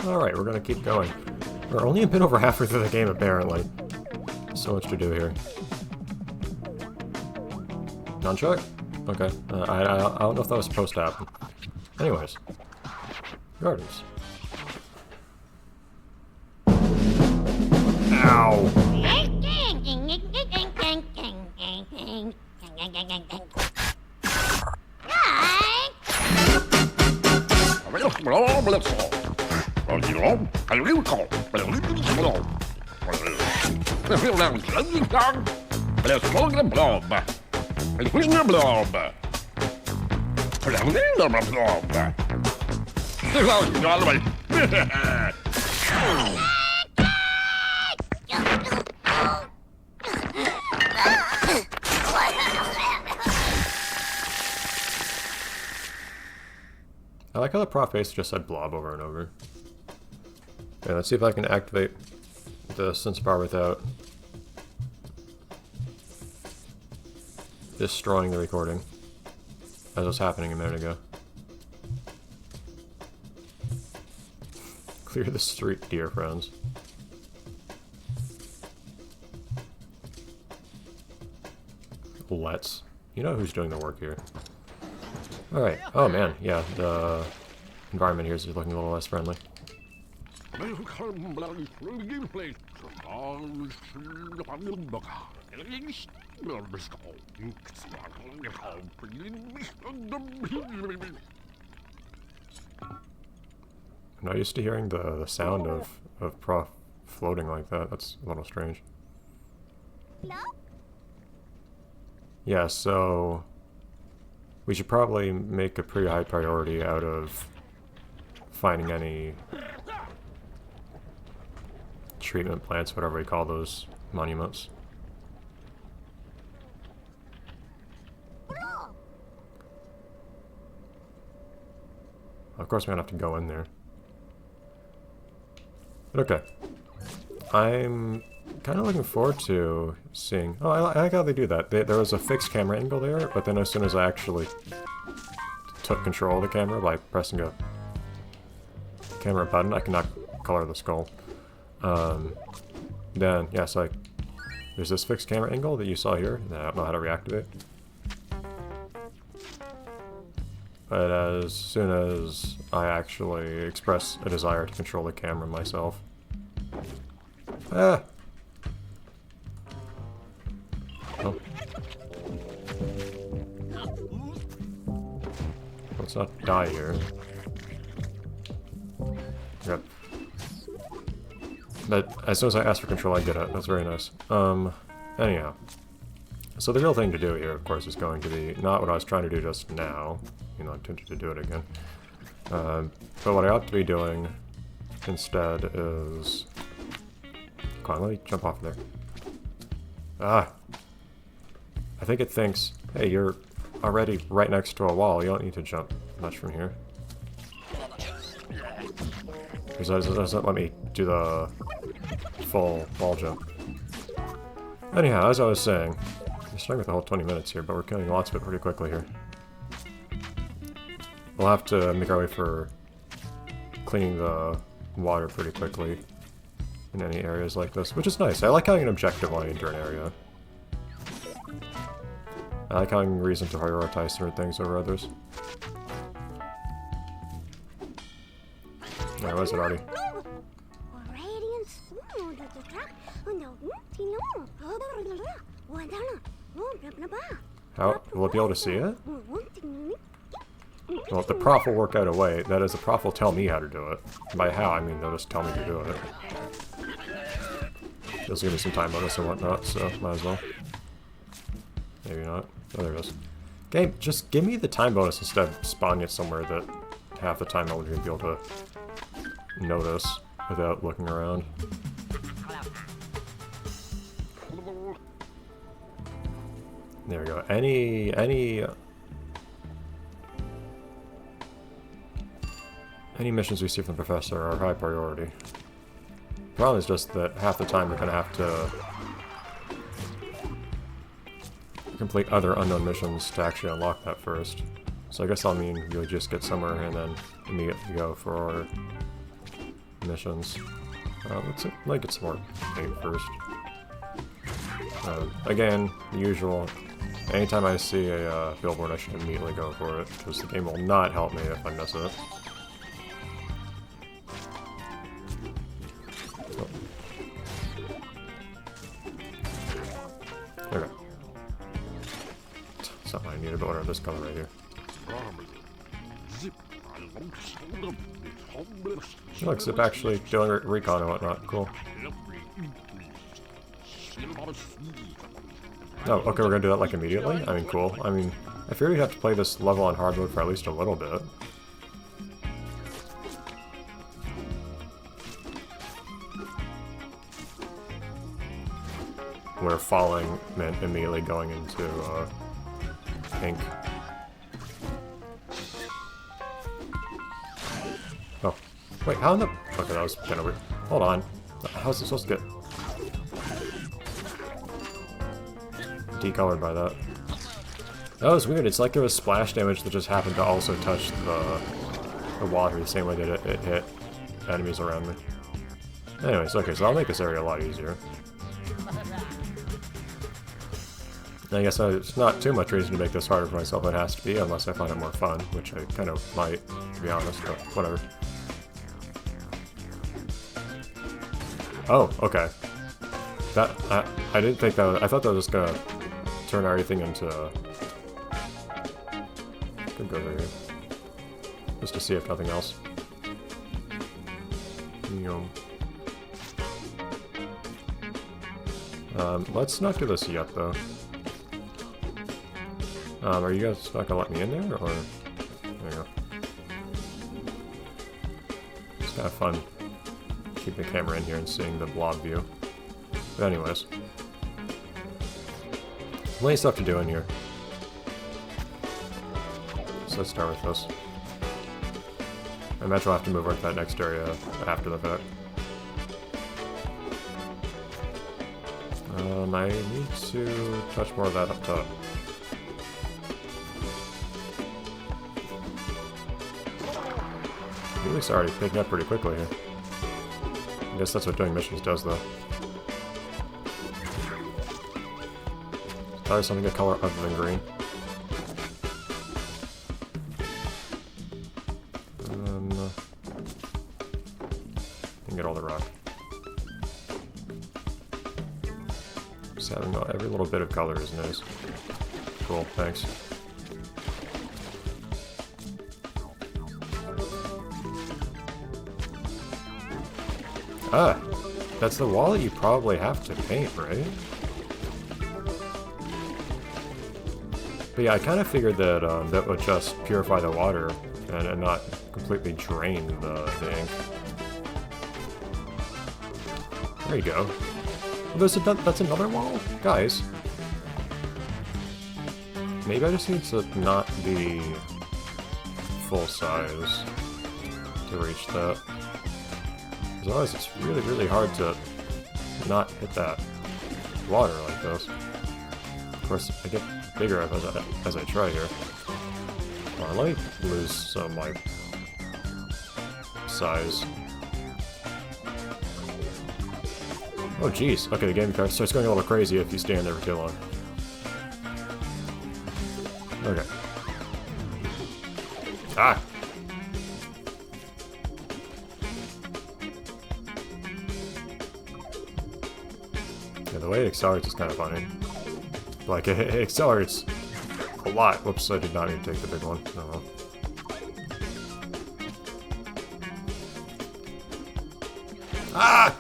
Alright, we're gonna keep going. We're only a bit over halfway through the game, apparently. So much to do here. Nunchuck? Okay. I don't know if that was supposed to happen. Anyways. Gardens. Ow! I like how the prop face just said Blob over and over. Okay, let's see if I can activate the sense bar without destroying the recording, as was happening a minute ago. Clear the street, dear friends. Let's. You know who's doing the work here. Alright. Oh man, yeah, the environment here is looking a little less friendly. I'm not used to hearing the sound of Prof floating like that. That's a little strange. Yeah, so we should probably make a pretty high priority out of finding any treatment plants, whatever we call those monuments. Of course, we're gonna have to go in there. But okay. I'm kind of looking forward to seeing... Oh, I like how they do that. There was a fixed camera angle there, but then as soon as I actually took control of the camera by pressing a camera button, I can now color the skull. Then, yes, like, there's this fixed camera angle that you saw here that I don't know how to reactivate. But as soon as I actually express a desire to control the camera myself... Ah! Oh. Let's not die here. Yep. But as soon as I ask for control, I get it. That's very nice. Anyhow. So the real thing to do here, of course, is going to be not what I was trying to do just now. You know, I'm tempted to do it again. But what I ought to be doing instead is... Come on, let me jump off there. Ah! I think it thinks, hey, you're already right next to a wall. You don't need to jump much from here. Because it doesn't let me do the full wall jump. Anyhow, as I was saying, we're starting with the whole 20 minutes here, but we're killing lots of it pretty quickly here. We'll have to make our way for cleaning the water pretty quickly in any areas like this, which is nice. I like having an objective when I enter an area. I like having reason to prioritize certain things over others. Alright, what is it already? How? Will it be able to see it? Well, the prof will work out a way. That is, the prof will tell me how to do it. By how, I mean they'll just tell me to do it. Just give me some time bonus and whatnot, so might as well. Maybe not. Oh, there it is. Game, just give me the time bonus instead of spawning it somewhere that half the time I wouldn't even be able to notice without looking around. There we go. Any missions we see from the professor are high priority. The problem is just that half the time we're gonna have to complete other unknown missions to actually unlock that first. So I guess I'll mean you'll just get somewhere and then immediately go for missions. Let's like get some more paint first. Again, the usual. Anytime I see a billboard, I should immediately go for it, because the game will not help me if I miss it. Oh. Okay. Something I need to order this color right here. Look, Zip actually doing recon and whatnot. Cool. Oh, okay, we're gonna do that like immediately? I mean, cool. I mean, I fear we'd have to play this level on hard mode for at least a little bit. We're falling meant immediately going into pink. Oh, wait, how in the... Okay, that was kind of weird. Hold on. How's it supposed to get decolored by that? That was weird. It's like there was splash damage that just happened to also touch the water the same way that it hit enemies around me. Anyways, okay, so I'll make this area a lot easier. I guess there's not too much reason to make this harder for myself than it has to be, unless I find it more fun, which I kind of might, to be honest, but whatever. Oh, okay. That, I didn't think that was, I thought that was just gonna turn everything into... Could go there, just to see if nothing else. Let's not do this yet, though. Are you guys not gonna let me in there, or... There you go. It's kind of fun keeping the camera in here and seeing the blob view. But anyways. Plenty of stuff to do in here. So let's start with this. I imagine we'll have to move on to that next area after the fact. I need to touch more of that up top. At least already picking up pretty quickly here. I guess that's what doing missions does, though. Probably something a color other than green. And get all the rock. Just having every little bit of color is nice. Cool, thanks. Ah, that's the wall that you probably have to paint, right? But yeah, I kind of figured that that would just purify the water and not completely drain the ink. There you go. Well, that's another wall? Guys. Maybe I just need to not be full size to reach that. Otherwise it's really, really hard to not hit that water like this. Of course, I get bigger as I try here. Hold on, let me lose some, like, size. Oh jeez, okay, the game starts going a little crazy if you stand there for too long. Okay. Ah! The way it accelerates is kind of funny. Like, it accelerates a lot. Whoops, I did not even take the big one. Oh well. Ah!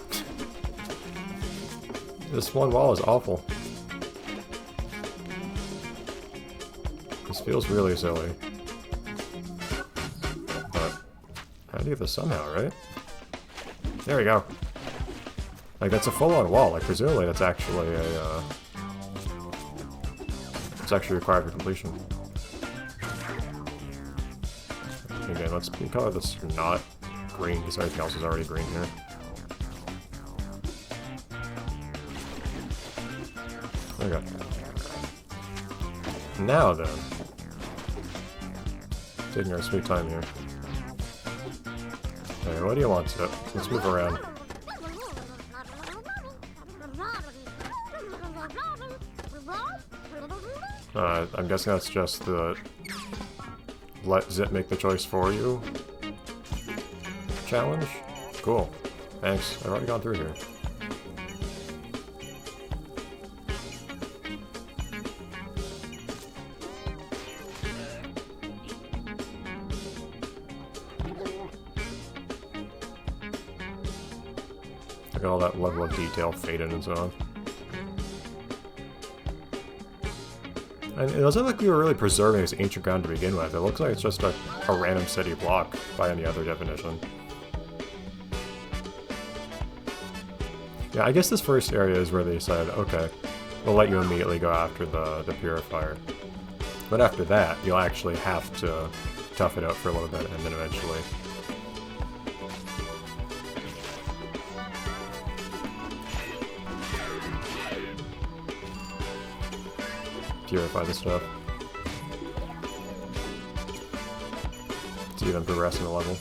This one wall is awful. This feels really silly. But, I had to get this somehow, right? There we go. Like, that's a full-on wall. Like, presumably that's actually a, it's actually required for completion. Again, let's color this not green, because everything else is already green here. Okay. Now then. Taking our sweet time here. Okay, what do you want, Zip? Let's move around. I'm guessing that's just the let Zip make the choice for you challenge? Cool. Thanks. I've already gone through here. Look at all that level of detail faded and so on. And it doesn't look like we were really preserving this ancient ground to begin with. It looks like it's just a random city block by any other definition. Yeah, I guess this first area is where they said, okay, we'll let you immediately go after the purifier. But after that, you'll actually have to tough it out for a little bit and then eventually purify the stuff. To even progress in the level.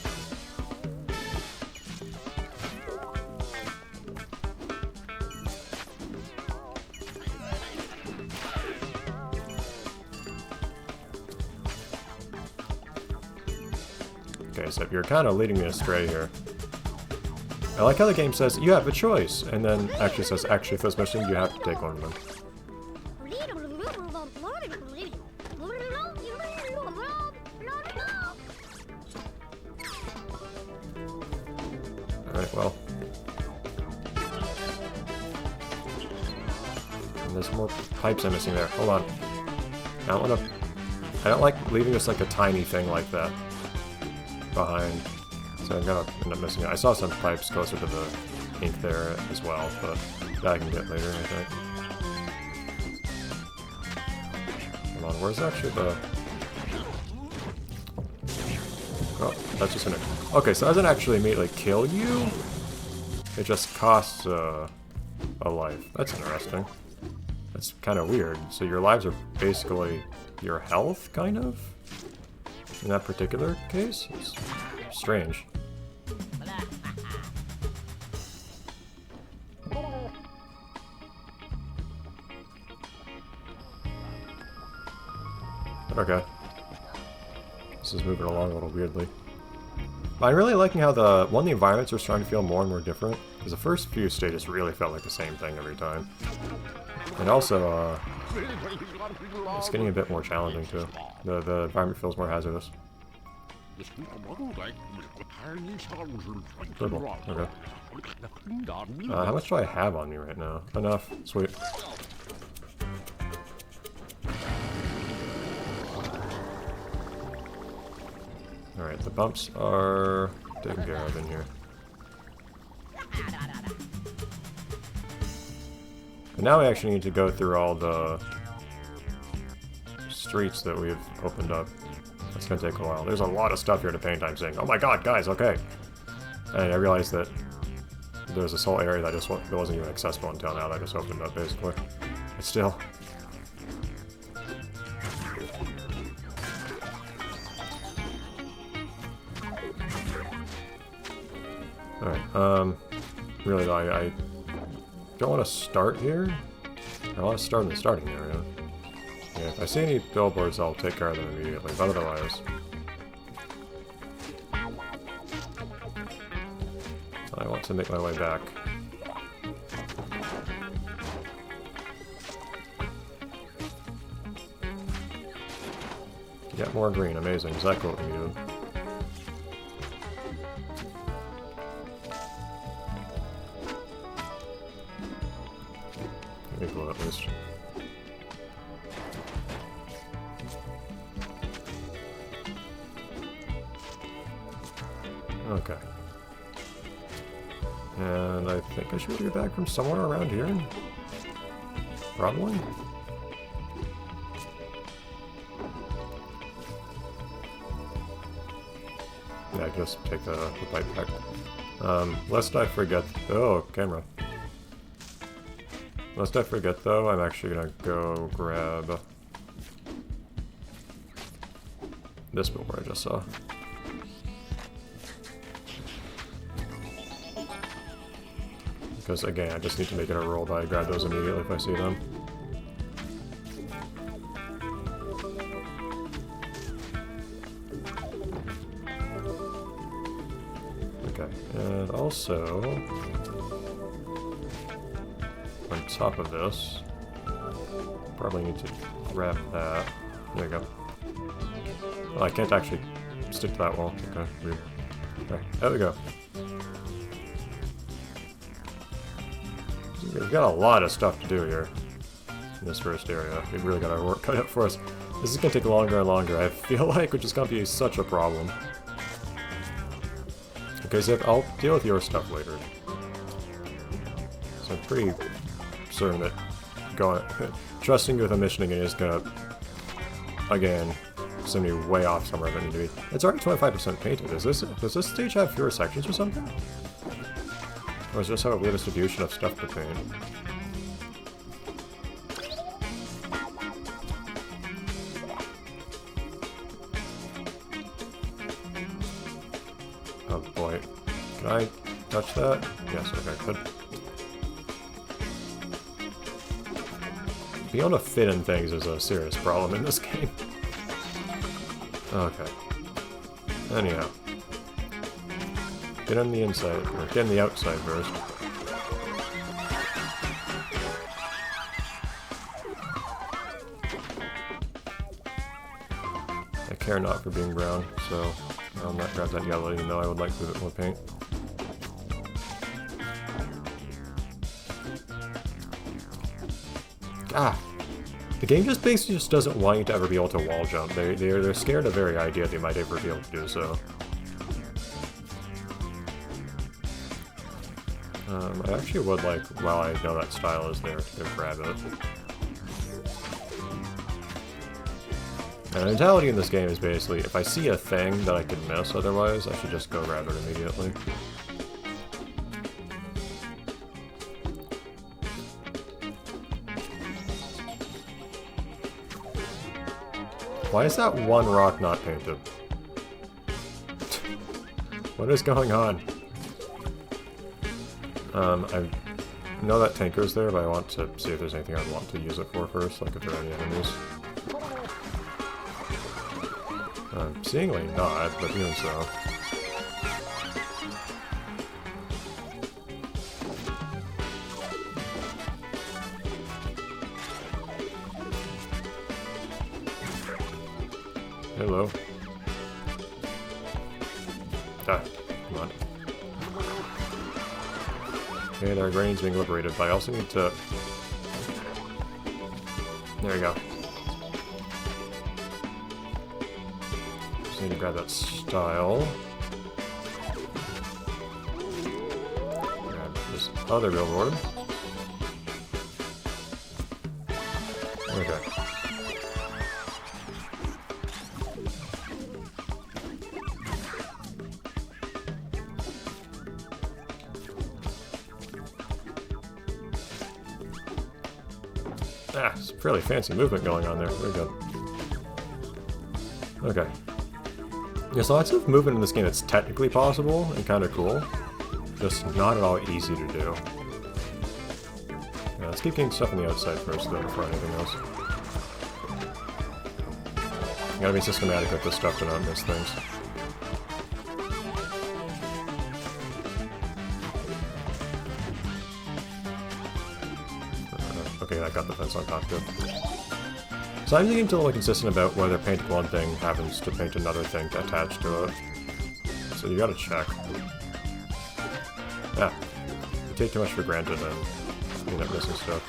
Okay, so you're kind of leading me astray here. I like how the game says, you have a choice, and then actually says, actually for this mission, you have to take one of them. Alright, well. And there's more pipes I'm missing there. Hold on. I don't like leaving just like a tiny thing like that behind. So I'm gonna end up missing it. I saw some pipes closer to the ink there as well, but that I can get later, I think. Hold on, where's actually the... Oh, that's just gonna... Okay, so that doesn't actually immediately kill you. It just costs a life. That's interesting. That's kind of weird. So your lives are basically your health, kind of? In that particular case? It's strange. Okay. This is moving along a little weirdly. But I'm really liking how the environments are starting to feel more and more different. Because the first few stages really felt like the same thing every time. And also, it's getting a bit more challenging too. The environment feels more hazardous. Purple. Okay. How much do I have on me right now? Enough. Sweet. Alright, the bumps are taken care of in here. And now we actually need to go through all the streets that we've opened up. That's gonna take a while. There's a lot of stuff here to paint. I'm saying, oh my god, guys, okay. And I realized that there's this whole area that just wasn't even accessible until now. That just opened up, basically. But still. Alright, really though, I don't want to start here. I want to start in the starting area. Yeah, if I see any billboards, I'll take care of them immediately, but otherwise... I want to make my way back. Get more green, amazing, exactly what we needed. Equal at least. Okay. And I think I should be back from somewhere around here. Probably. Yeah, just take the pipe back. Lest I forget... Oh, camera. Lest I forget, though, I'm actually gonna go grab this billboard I just saw. Because again, I just need to make it a rule that I grab those immediately if I see them. Okay, and also, on top of this, probably need to grab that. There you go. Oh, I can't actually stick to that wall. Okay, weird. Okay, there we go. We've got a lot of stuff to do here in this first area. We've really got our work cut out for us. This is going to take longer and longer, I feel like, which is going to be such a problem. Okay, Zip, I'll deal with your stuff later. So I'm pretty certain that trusting you with a mission again is going to, again, send me way off somewhere I need to be. It's already 25% painted. Does this stage have fewer sections or something? Or is this how a weird distribution of stuff to paint? Oh boy. Can I touch that? Yes, okay, I could. Being able to fit in things is a serious problem in this game. Okay. Anyhow. Get on the inside, or get on the outside first. I care not for being brown, so I'll not grab that yellow even though I would like a bit more paint. Ah! The game just basically doesn't want you to ever be able to wall jump. They're scared of the very idea they might ever be able to do so. I actually would like, while I know that style is there, to go grab it. And the mentality in this game is basically, if I see a thing that I could miss otherwise, I should just go grab it immediately. Why is that one rock not painted? What is going on? I know that tanker's there, but I want to see if there's anything I'd want to use it for first, like if there are any enemies. Seemingly not, but even so. Hello. Ah, come on. Okay, their grain's being liberated, but I also need to... There we go. Just need to grab that style. Grab this other billboard. Okay. Ah, some fairly fancy movement going on there. Very good. Okay. There's lots of movement in this game that's technically possible and kind of cool. Just not at all easy to do. Yeah, let's keep getting stuff on the outside first, though, before anything else. You gotta be systematic with this stuff to not miss things. Okay, I got the fence on top, good. So I'm getting a little consistent about whether painting one thing happens to paint another thing attached to it. So you gotta check. Yeah, you take too much for granted and you end up missing stuff.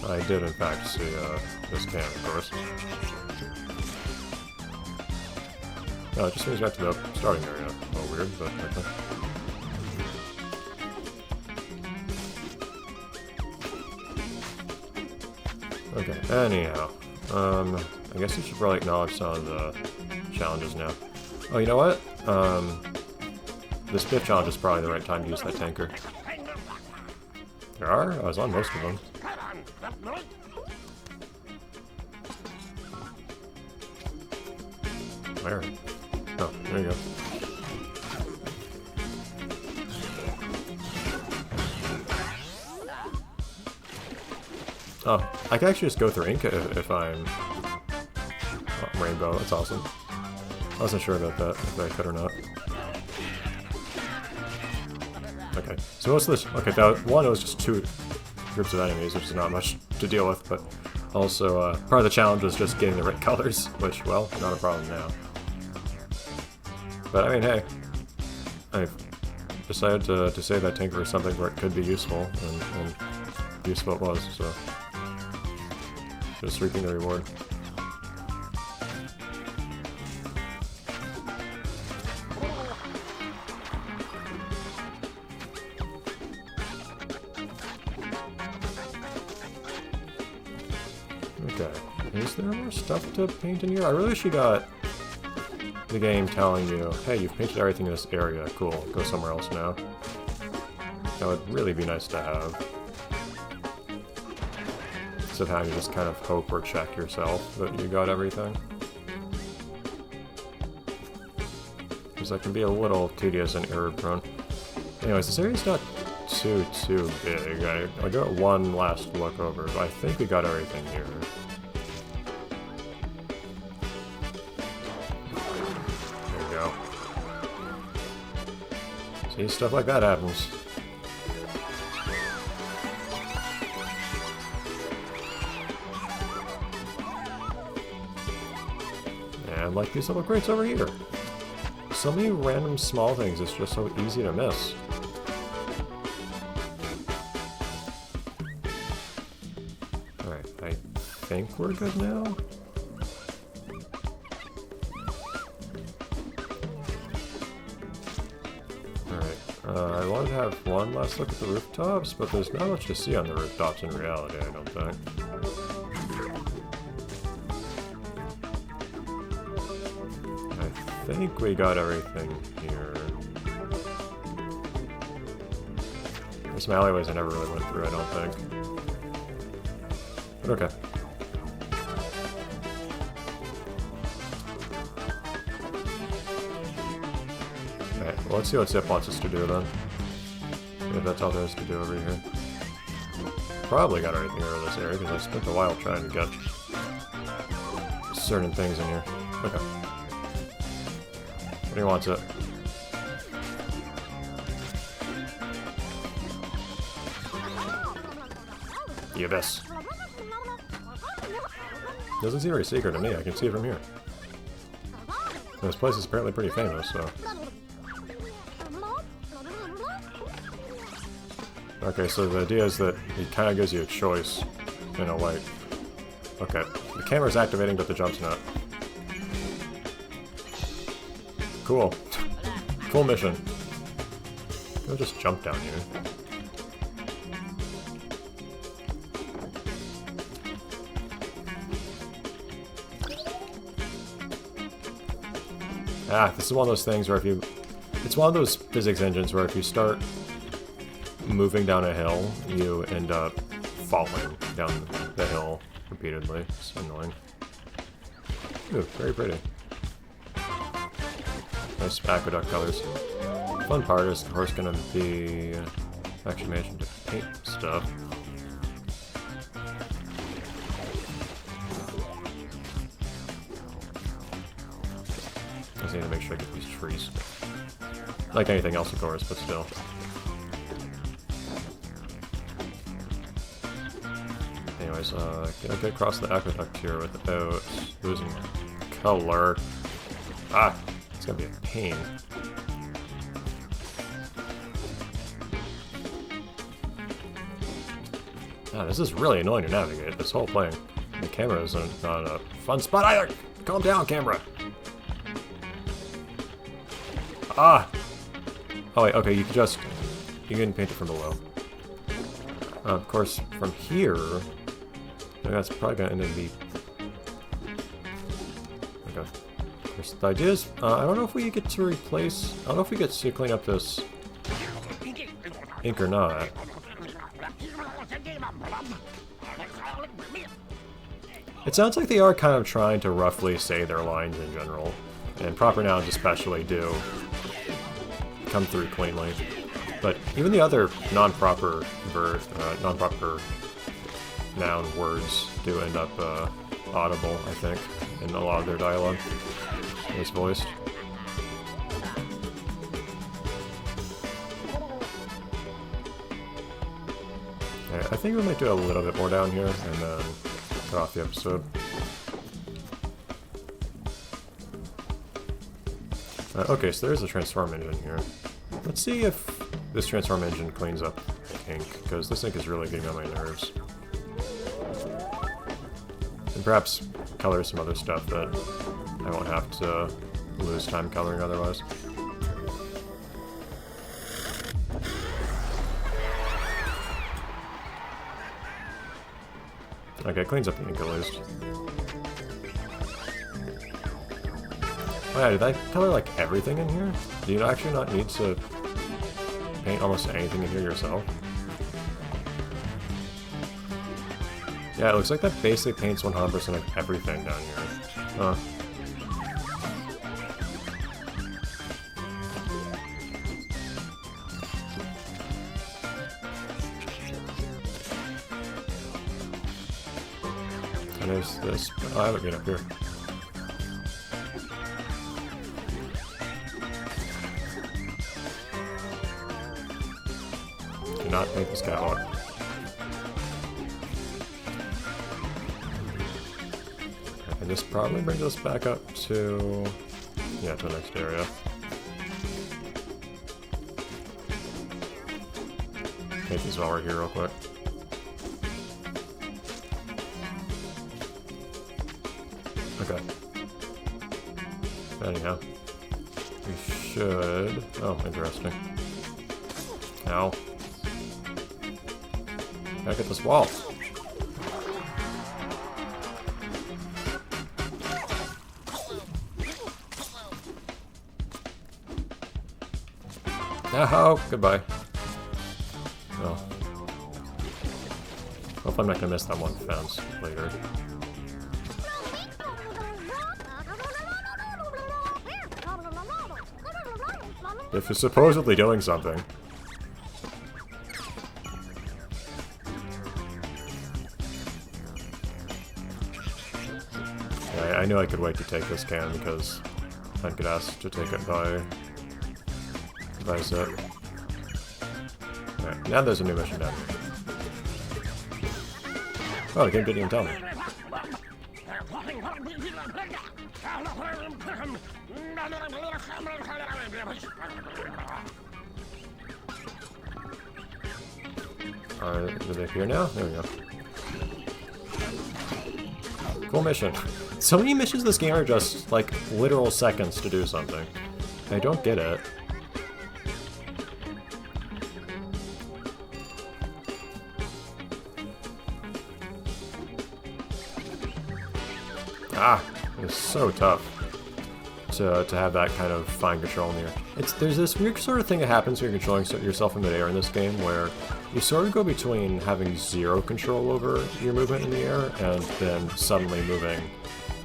I did in fact see this can, of course. No, it just moves back to the starting area. Oh, weird, but okay. Okay, anyhow, I guess we should probably acknowledge some of the challenges now. Oh, you know what? This fifth challenge is probably the right time to use that tanker. There are? I was on most of them. Where? Oh, there you go. Oh, I can actually just go through ink if I'm... Oh, rainbow, that's awesome. I wasn't sure about that, if I could or not. Okay, so most of this... Okay, that one, it was just 2 groups of enemies, which is not much to deal with, but also part of the challenge was just getting the right colors, which, well, not a problem now. But, I mean, hey, I've decided to save that tank for something where it could be useful, and useful it was, so... Just reaping the reward. Okay, is there more stuff to paint in here? I really wish you got the game telling you, hey, you've painted everything in this area, cool, go somewhere else now. That would really be nice to have. Instead of having to just kind of hope or check yourself that you got everything. Because that can be a little tedious and error prone. Anyways, this area's not too big. I got one last look over, but I think we got everything here. There we go. See, stuff like that happens. And like these little crates over here. So many random small things, it's just so easy to miss. Alright, I think we're good now? Alright, I wanted to have one last look at the rooftops, but there's not much to see on the rooftops in reality, I don't think. I think we got everything here. There's some alleyways I never really went through, I don't think. But okay. Alright, well, let's see what Zip wants us to do then. If that's all there is to do over here. Probably got everything over this area, because I spent a while trying to get certain things in here. Okay. What do you want it? The Abyss. Doesn't seem very secret to me, I can see it from here. And this place is apparently pretty famous, so... Okay, so the idea is that it kind of gives you a choice in a way. Okay, the camera's activating, but the jump's not. Cool. Cool mission. I'll just jump down here. Ah, this is one of those things where if you... It's one of those physics engines where if you start moving down a hill, you end up falling down the hill repeatedly. It's annoying. Ooh, very pretty. Nice aqueduct colors. Fun part is, of course, going to be actually managing to paint stuff. I just need to make sure I get these trees. Like anything else, of course, but still. Anyways, can I get across the aqueduct here without losing color? Ah! It's gonna be a pain. Ah, this is really annoying to navigate, this whole plane. The camera isn't not a fun spot either! Calm down, camera! Ah! Oh wait, okay, you can paint it from below. Of course, from here, that's probably gonna end up be... Okay. The idea is, I don't know if we get to replace... I don't know if we get to clean up this ink or not. It sounds like they are kind of trying to roughly say their lines in general. and proper nouns especially do come through cleanly. But even the other non-proper noun words do end up audible, I think, in a lot of their dialogue. It's voiced. I think we might do a little bit more down here and then cut off the episode. Okay, so there's a transform engine here. Let's see if this transform engine cleans up ink, because this ink is really getting on my nerves. And perhaps color some other stuff that I won't have to lose time coloring otherwise. Okay, cleans up the ink at least. Wow, did I color like everything in here? Do you actually not need to paint almost anything in here yourself? Yeah, it looks like that basically paints 100% of everything down here. Huh. And there's this. Oh, I haven't been up here. Do not paint this catwalk. And this probably brings us back up to, yeah, to the next area. Paint these while we're here real quick. Okay. Anyhow, we should. Oh, interesting. Ow. Back at this wall. Oh, goodbye. Oh. Hope I'm not gonna miss that one fence later. If you're supposedly doing something. Yeah, I knew I could wait to take this can because I'd get asked to take it by Zip. Alright, now there's a new mission down here. Oh, the game didn't even tell me. Did they appear now? There we go. Cool mission. So many missions in this game are just, like, literal seconds to do something. I don't get it. Ah, it's so tough to have that kind of fine control in the air. There's this weird sort of thing that happens when you're controlling yourself in midair in this game, where you sort of go between having zero control over your movement in the air and then suddenly moving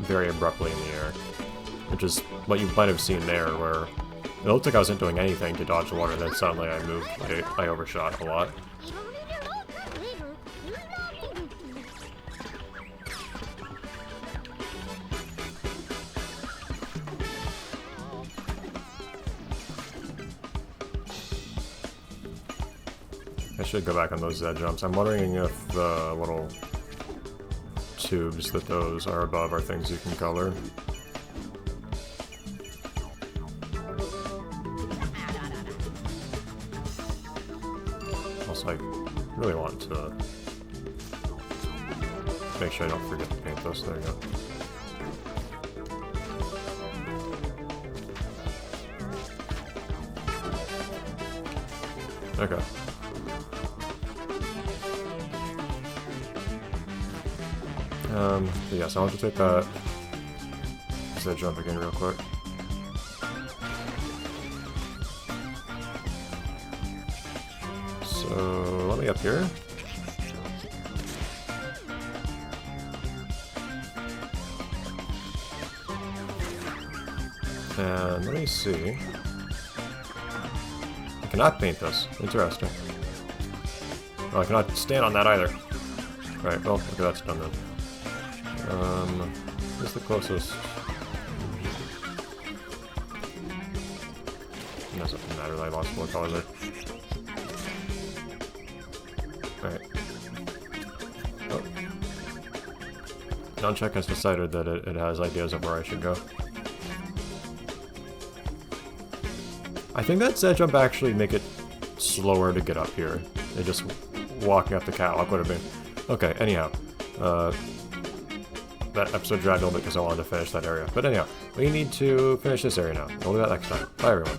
very abruptly in the air, which is what you might have seen there, where it looked like I wasn't doing anything to dodge the water, and then suddenly I moved. I overshot a lot. I should go back on those Z jumps. I'm wondering if the little tubes that those are above are things you can color. Also, I really want to make sure I don't forget to paint those. There you go. Okay. Yeah, so I want to take that Z jump again real quick. So, let me up here. And let me see. I cannot paint this. Interesting. Oh, I cannot stand on that either. Alright, well, okay, that's done then. Where's the closest? It doesn't matter that I lost 4 colors there. Alright. Oh. Nunchuck has decided that it has ideas of where I should go. I think that Zed jump actually make it slower to get up here. They just walking up the catwalk would have been. Okay, anyhow. That episode dragged a little bit because I wanted to finish that area. But anyhow, we need to finish this area now. We'll do that next time. Bye, everyone.